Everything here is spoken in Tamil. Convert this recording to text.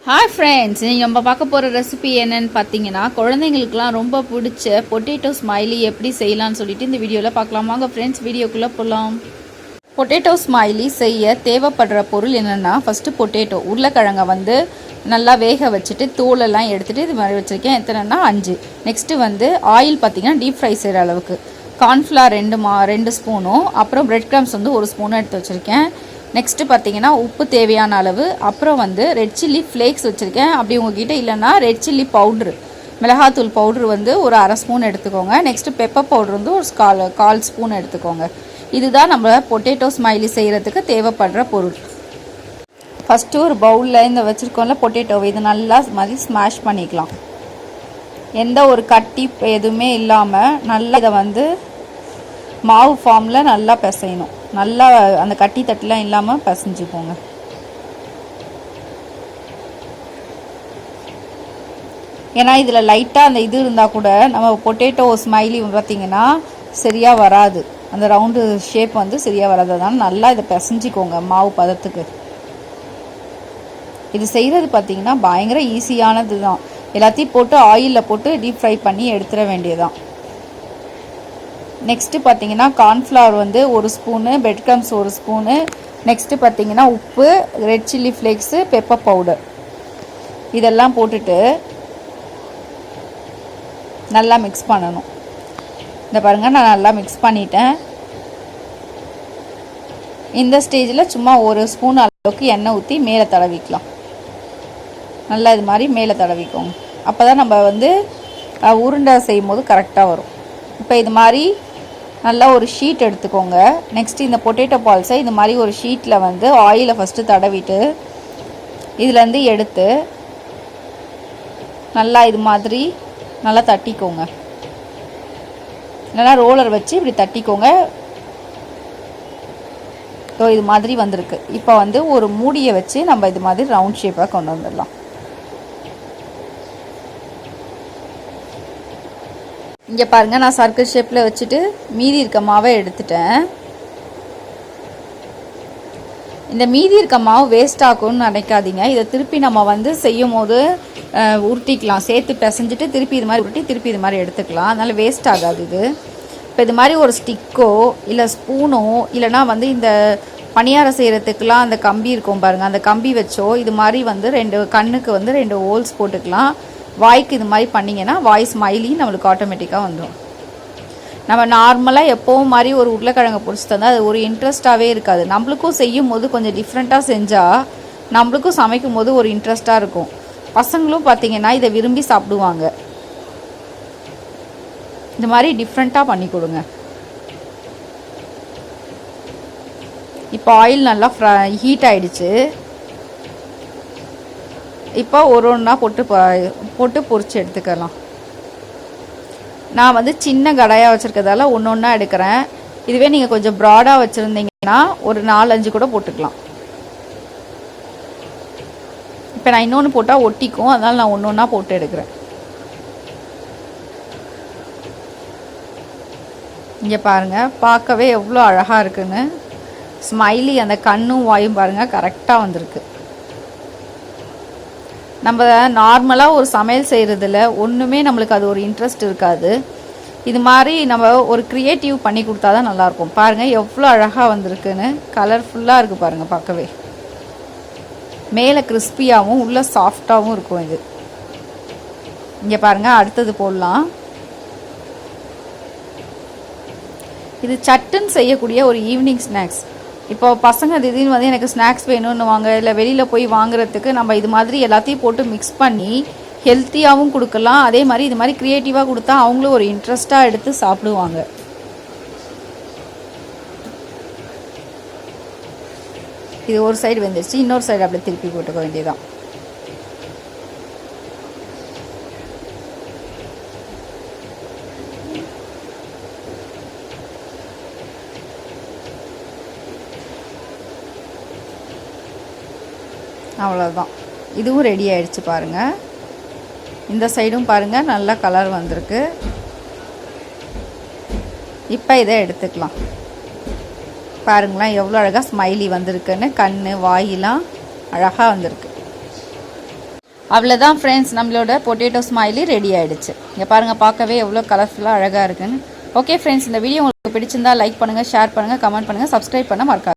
ஹாய் ஃப்ரெண்ட்ஸ், நம்ம பார்க்க போகிற ரெசிபி என்னன்னு பார்த்தீங்கன்னா, குழந்தைங்களுக்குலாம் ரொம்ப பிடிச்ச பொட்டேட்டோ ஸ்மைலி எப்படி செய்யலாம்னு சொல்லிட்டு இந்த வீடியோவில் பார்க்கலாம். வாங்க ஃப்ரெண்ட்ஸ், வீடியோக்குள்ளே போகலாம். பொட்டேட்டோ ஸ்மைலி செய்ய தேவைப்படுற பொருள் என்னென்னா, ஃபஸ்ட்டு பொட்டேட்டோ உருளைக்கிழங்கை நல்லா வேக வச்சுட்டு தோலெல்லாம் எடுத்துகிட்டு இது மாதிரி வச்சுருக்கேன். எத்தனைன்னா 5. நெக்ஸ்ட்டு ஆயில் பார்த்திங்கன்னா டீப் ஃப்ரை செய்கிற அளவுக்கு கார்ன்ஃப்ளவர் 2 ஸ்பூனும், அப்புறம் பிரெட் கிரம்ஸ் 1 ஸ்பூனும் எடுத்து வச்சுருக்கேன். நெக்ஸ்ட்டு பார்த்தீங்கன்னா உப்பு தேவையான அளவு, அப்புறம் ரெட் சில்லி ஃப்ளேக்ஸ் வச்சுருக்கேன். அப்படி உங்ககிட்ட இல்லைன்னா ரெட் சில்லி பவுட்ரு, மிளகாத்தூள் பவுட்ரு ஒரு 1/2 ஸ்பூன் எடுத்துக்கோங்க. நெக்ஸ்ட்டு பெப்பர் பவுட்ரு ஒரு கால் ஸ்பூன் எடுத்துக்கோங்க. இதுதான் நம்ம பொட்டேட்டோ ஸ்மைலி செய்கிறதுக்கு தேவைப்படுற பொருள். ஃபஸ்ட்டு ஒரு பவுலில் இந்த வச்சுருக்கோம்ல பொட்டேட்டோவை, இது நல்லா மாதிரி ஸ்மாஷ் பண்ணிக்கலாம். எந்த ஒரு கட்டி எதுவுமே இல்லாமல் நல்லா இதை மாவு ஃபார்மில் நல்லா பிசையணும். நல்லா அந்த கட்டி தட்டெலாம் இல்லாமல் பிசைஞ்சுக்கோங்க. ஏன்னா இதில் லைட்டாக அந்த இது இருந்தால் கூட நம்ம பொட்டேட்டோ ஸ்மைலி பார்த்திங்கன்னா சரியாக வராது. அந்த ரவுண்டு ஷேப் சரியாக வராது. அதனால் நல்லா இதை பிசைஞ்சிக்கோங்க மாவு பதத்துக்கு. இது செய்கிறது பார்த்திங்கன்னா பயங்கர ஈஸியானது தான். எல்லாத்தையும் போட்டு ஆயிலில் போட்டு டீப் ஃப்ரை பண்ணி எடுத்துட வேண்டியதுதான். நெக்ஸ்ட்டு பார்த்திங்கன்னா cornflour 1 spoon, bread crumbs 1 spoon, next பார்த்திங்கன்னா உப்பு, red chilli flakes, pepper powder இதெல்லாம் போட்டுட்டு நல்லா மிக்ஸ் பண்ணணும். இந்த பாருங்கள், நான் நல்லா மிக்ஸ் பண்ணிட்டேன். இந்த ஸ்டேஜில் சும்மா 1 ஸ்பூன் அளவுக்கு எண்ணெய் ஊற்றி மேலே தடவிக்கலாம். நல்லா இது மாதிரி மேலே தடவிக்கோங்க. அப்போ தான் நம்ம உருண்டை செய்யும் போது கரெக்டாக வரும். இப்போ இது மாதிரி நல்லா ஒரு ஷீட் எடுத்துக்கோங்க. நெக்ஸ்ட்டு இந்த பொட்டேட்டோ பால்ஸை இது மாதிரி ஒரு ஷீட்டில் ஆயிலை ஃபஸ்ட்டு தடவிட்டு இதுலேருந்து எடுத்து நல்லா இது மாதிரி நல்லா தட்டிக்கோங்க. இல்லைனா ரோலர் வச்சு இப்படி தட்டிக்கோங்க. இது மாதிரி வந்திருக்கு. இப்போ ஒரு மூடியை வச்சு நம்ம இது மாதிரி ரவுண்ட் ஷேப்பாக கொண்டு வந்துடலாம். இங்கே பாருங்கள், நான் சர்க்கிள் ஷேப்பில் வச்சுட்டு மீதி இருக்க மாவை எடுத்துட்டேன். இந்த மீதி இருக்க மாவு வேஸ்ட் ஆகும்னு நினைக்காதீங்க. இதை திருப்பி நம்ம செய்யும் போது உருட்டிக்கலாம். சேர்த்து பிசைஞ்சிட்டு திருப்பி இது மாதிரி உருட்டி திருப்பி இது மாதிரி எடுத்துக்கலாம். அதனால் வேஸ்ட் ஆகாது இது. இப்போ இது மாதிரி ஒரு ஸ்டிக்கோ இல்லை ஸ்பூனோ இல்லைனா இந்த பணியாரம் செய்கிறதுக்கெலாம் அந்த கம்பி இருக்கும் பாருங்கள், அந்த கம்பி வச்சோ இது மாதிரி 2 கண்ணுக்கு 2 ஹோல்ஸ் போட்டுக்கலாம். வாய்க்கு இது மாதிரி பண்ணிங்கன்னா வாய் ஸ்மைலி நம்மளுக்கு ஆட்டோமேட்டிக்காக வந்துடும். நம்ம நார்மலாக எப்போவும் மாதிரி ஒரு உருளைக்கிழங்கு பிடிச்சி தந்தால் அது ஒரு இன்ட்ரெஸ்ட்டாகவே இருக்காது. நம்மளுக்கும் செய்யும் போது கொஞ்சம் டிஃப்ரெண்ட்டாக செஞ்சால் நம்மளுக்கும் சமைக்கும் போது ஒரு இன்ட்ரெஸ்ட்டாக இருக்கும். பசங்களும் பார்த்திங்கன்னா இதை விரும்பி சாப்பிடுவாங்க. இந்த மாதிரி டிஃப்ரெண்ட்டாக பண்ணி கொடுங்க. இப்போ ஆயில் நல்லா ஹீட் ஆகிடுச்சு. இப்போ ஒன்றா போட்டு பொரிச்சு எடுத்துக்கலாம். நான் சின்ன கடாயாக வச்சுருக்கிறதால ஒன்றா எடுக்கிறேன். இதுவே நீங்கள் கொஞ்சம் ப்ராடாக வச்சுருந்தீங்கன்னா ஒரு 4-5 கூட போட்டுக்கலாம். இப்போ நான் இன்னொன்று போட்டால் ஒட்டிக்கும், அதனால் நான் ஒன்றா போட்டு எடுக்கிறேன். இங்கே பாருங்கள், பார்க்கவே எவ்வளோ அழகாக இருக்குன்னு. ஸ்மைலி அந்த கண்ணும் வாயும் பாருங்கள் கரெக்டாக வந்திருக்கு. நம்ம நார்மலாக ஒரு சமையல் செய்கிறதுல ஒன்றுமே நம்மளுக்கு அது ஒரு இன்ட்ரெஸ்ட் இருக்காது. இது மாதிரி நம்ம ஒரு க்ரியேட்டிவ் பண்ணி கொடுத்தா தான் நல்லாயிருக்கும். பாருங்கள் எவ்வளோ அழகாக வந்திருக்குன்னு. கலர்ஃபுல்லாக இருக்குது பாருங்கள் பார்க்கவே. மேலே கிறிஸ்பியாகவும் உள்ளே சாஃப்டாகவும் இருக்கும் இது. இங்கே பாருங்கள், அடுத்தது போடலாம். இது சட்டுன்னு செய்யக்கூடிய ஒரு ஈவினிங் ஸ்நாக்ஸ். இப்போ பசங்க திடீர்னு எனக்கு ஸ்நாக்ஸ் வேணும்னு வாங்க, இல்லை வெளியில் போய் வாங்குறதுக்கு நம்ம இது மாதிரி எல்லாத்தையும் போட்டு மிக்ஸ் பண்ணி ஹெல்த்தியாகவும் கொடுக்கலாம். அதே மாதிரி இது மாதிரி க்ரியேட்டிவாக கொடுத்தா அவங்களும் ஒரு இன்ட்ரெஸ்ட்டாக எடுத்து சாப்பிடுவாங்க. இது ஒரு சைடு வெந்துருச்சு, இன்னொரு சைடு அப்படியே திருப்பி போட்டுக்க வேண்டியதான். அவ்வளோதான், இதுவும் ரெடி ஆகிடுச்சு பாருங்கள். இந்த சைடும் பாருங்கள் நல்லா கலர் வந்திருக்கு. இப்போ இதை எடுத்துக்கலாம். பாருங்களேன் எவ்வளோ அழகாக ஸ்மைலி வந்திருக்குன்னு. கண் வாயெலாம் அழகாக வந்திருக்கு. அவ்வளோதான் ஃப்ரெண்ட்ஸ், நம்மளோட பொட்டேட்டோ ஸ்மைலி ரெடி ஆகிடுச்சு. இங்கே பாருங்கள், பார்க்கவே எவ்வளோ கலர்ஃபுல்லாக அழகாக இருக்குன்னு. ஓகே ஃப்ரெண்ட்ஸ், இந்த வீடியோ உங்களுக்கு பிடிச்சிருந்தா லைக் பண்ணுங்கள், ஷேர் பண்ணுங்கள், கமெண்ட் பண்ணுங்கள், சப்ஸ்கிரைப் பண்ண மறக்காது.